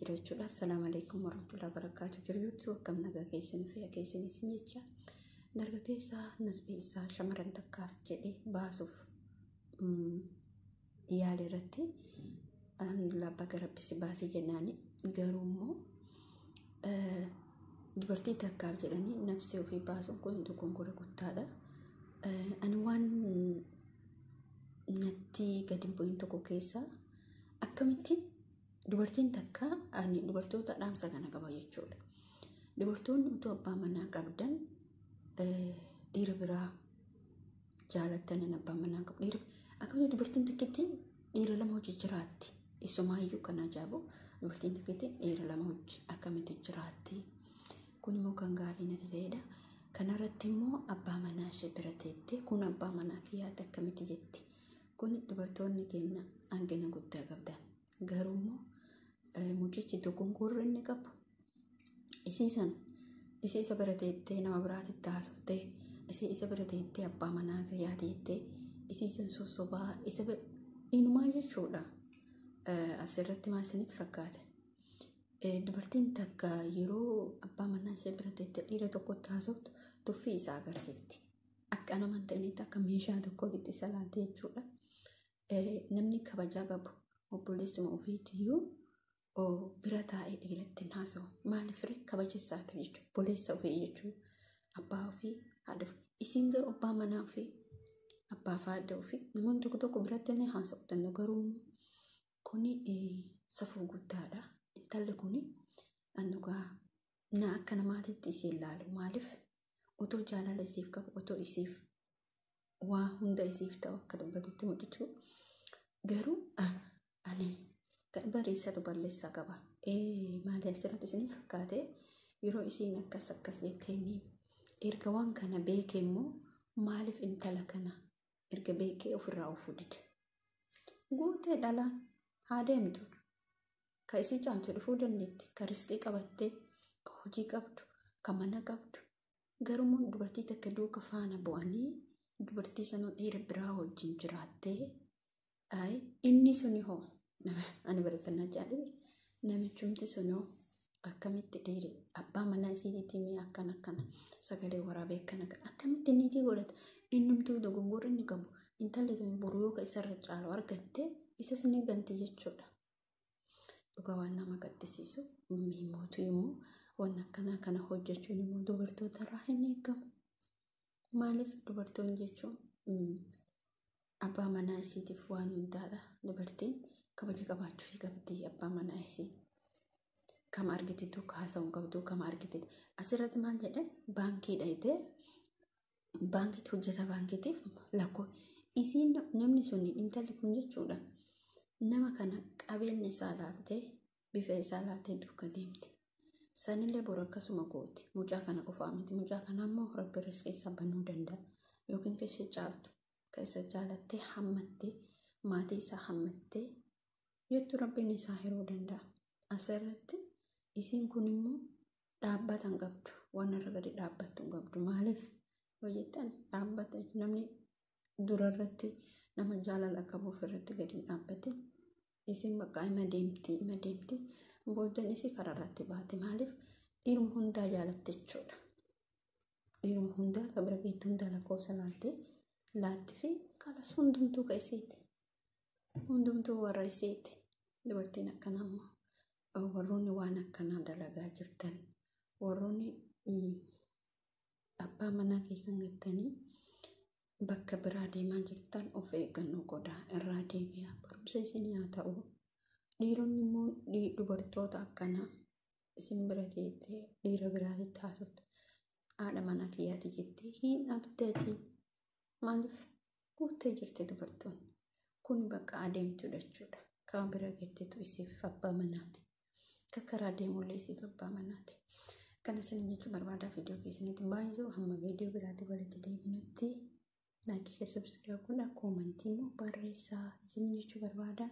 jira jechuudha. Assalaamu alaykum warahmatullahi wabarakatuh. Jirtu akkam nagaa keessanii fi keessanii isin jecha dargaggeessa nasbii isaa shamarran takkaaf jedhee baasuuf yaala irratti alhamdulillah bakka rabbisi baasee jennaani garuu immoo dubartii takkaaf jedhanii nafsi ofii baasuun kun dogoggora guddaadha. Ani waan natti gadi bu'in tokko keessa akkamitti dubartiin takka ani dubartoota dhaamsa kana qaba jechuudha. Dubartoonni utuu abbaa manaa qabdan dhiira biraa jaalatanii abbaa manaa qabu. Akkamitti dubartiin takkitti dhiira lama hojii jiraatti. Isumaayyuu kan ajaa'ibu dubartiin takkitti dhiira lama hojii akkamitti jiraatti. Kun immoo kan gaarii natti ta'edha. Kanarratti immoo abbaa manaa ishee bira teettee kun abbaa manaa kiyyaatti akkamitti jetti. Kun dubartoonni keenya hangina guddaa qabdan. Garuu immoo mucichi dogoggorri inni qabu isa bira teettee nama biraatti haasoftee isa bira teettee abbaa manaa kiyyaa teettee isiisan sossobaa isa inumaa jechuudha. Asirratti maal isinitti fakkaata? Dubartiin takka yeroo abbaa manaa ishee bira teettee dhiira tokkotti haasoftu tuffii isaa agarsiifti. Akka nama hin ta'initti akka meeshaa tokkootti isa laalti jechuudha. Namni kabajaa qabu obboleessuma ofiitiyyuu bira taa'ee dhiiratti hin haasawu. Maaliif kabaja isaati jechuudha. Obboleessa ofii jechuudha. Abbaa ofii haadha ofii. Isin garuu abbaa manaa ofii abbaa fi haadha ofii namoonni tokko tokko biratti illee haasa'uu danda'u. Garuu kuni safuu guddaadha. Intalli kuni annugaa na akka namaatitti isiin laalu. Maaliif otoo jaalala isiif qabu otoo isiif waa hunda isiif ta'u akka dubbatutti mucichu. Garuu ani kan bareessatu balleessaa qaba. Maali asirratti isin fakkaate yeroo isiin akkas jetteeni erga waan kana beekee immoo maaliif intala kana erga beekee ofirraa ofuu dide. Guutee dhalaan haa deemtu. Ka isii caaltu dhufuu dandeetti. Ka riskii qabattee, ka hojii qabdu, ka mana qabdu. Garuu dubartii takka duuka faana bu'anii dubartii sanuu dhiira biraa wajjin jiraattee inni suni hoo ani barbaannaa jaalladhe namichumti sunoo akkamitti dhiire abbaa manaa isiitii mee akkana sagalee waraabee akkana akkamitti niitii godhata innumtuu dogoggorri inni qabu intalli tun boru yoo isarra caalu argatte isas ni ganti jechuudha. Dhugaa waan nama gaddisiisu mootu immoo waan akkanaa kana hojjechuun immoo dubartoota irraa hin eegamu. Maaliif dubartoonni jechuun abbaa manaa isiitiif waan hundaadha. Dubartiin kabaja qabaachuu qabdi abbaa manaa isii. Kama argite duuka haasa'uu qabdu kama argite asirratti maal jedhan baankii dhayitee baankiitti hojjeta baankiitiif lakkoo isiin namni suni intalli kun jechuudha. Nama kana qabeenya isaa laattee bifa isaa laattee duuka deemti. Sanillee boru akkasuma gooti. Mucaa kana qofaa miti. Mucaa kana immoo rabbi keessa banuu danda'a. Yookiin keessa caaltu. Keessa jaalattee hammattee maatii isaa hammattee jettu rabbiin isaa hiruu danda'a. Asirratti isiin kun immoo dhaabbata hin qabdu. Waan irra gadi dhaabbattu hin qabdu. Maaliif hojjetan dhaabbata namni durarratti nama jaalala qabuuf irratti gadi hin dhaabbatin. Isin bakka ima deemti. Booddan isii karaarratti baate. Maaliif dhiiruma hundaa jaalatte jechuudha. Dhiiruma hundaa kabira geetti hundaa lakkoofsa laatti fi kalas hundumtuu ka isiiti. Hundumtuu warra isiiti. Dubartiin akkanaa immoo warroonni waan akkanaa dalagaa jirtan warroonni abbaa manaa keessan gattanii bakka biraa deemaa jirtan of eeggannoo godhaa irraa deebi'aa. Barumsa isin haa ta'u. Dhiironni immoo dubartoota akkanaa isin bira teettee dhiira biraatti haasoftu. Haadha manaa kiyyaati jettee hin abdatiin. Maaliif guuttee jirti dubartoonni. Kun bakka adeemtudha jechuudha. Kan bira geettitu isiif abbaa manaati. Kan karaa deemullee isiif abbaa manaati. Kana isin jechuu barbaadaa viidiyoo keessanitti baay'isuu hamma viidiyoo biraatti walitti deebinutti laayikii, sheer, sabskiraayib godhaa, koomentii immoo barreessaa isin jechuu barbaadaa.